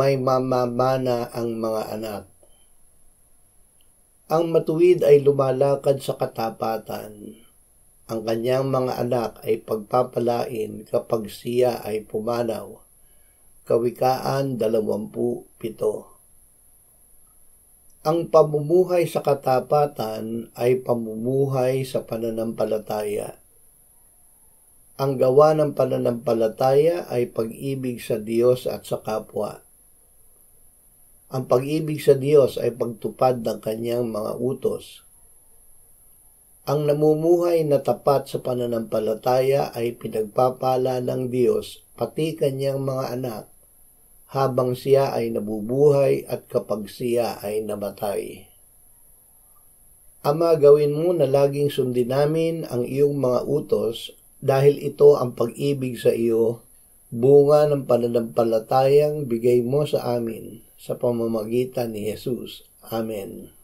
may mamamana ang mga anak. Ang matuwid ay lumalakad sa katapatan. Ang kanyang mga anak ay pagpapalain kapag siya ay pumanaw. Kawikaan 27. Ang pamumuhay sa katapatan ay pamumuhay sa pananampalataya. Ang gawa ng pananampalataya ay pag-ibig sa Diyos at sa kapwa. Ang pag-ibig sa Diyos ay pagtupad ng kanyang mga utos. Ang namumuhay na tapat sa pananampalataya ay pinagpapala ng Diyos pati kanyang mga anak habang siya ay nabubuhay at kapag siya ay namatay. Ama, gawin mo na laging sundin namin ang iyong mga utos dahil ito ang pag-ibig sa iyo, bunga ng pananampalatayang bigay mo sa amin sa pamamagitan ni Jesus. Amen.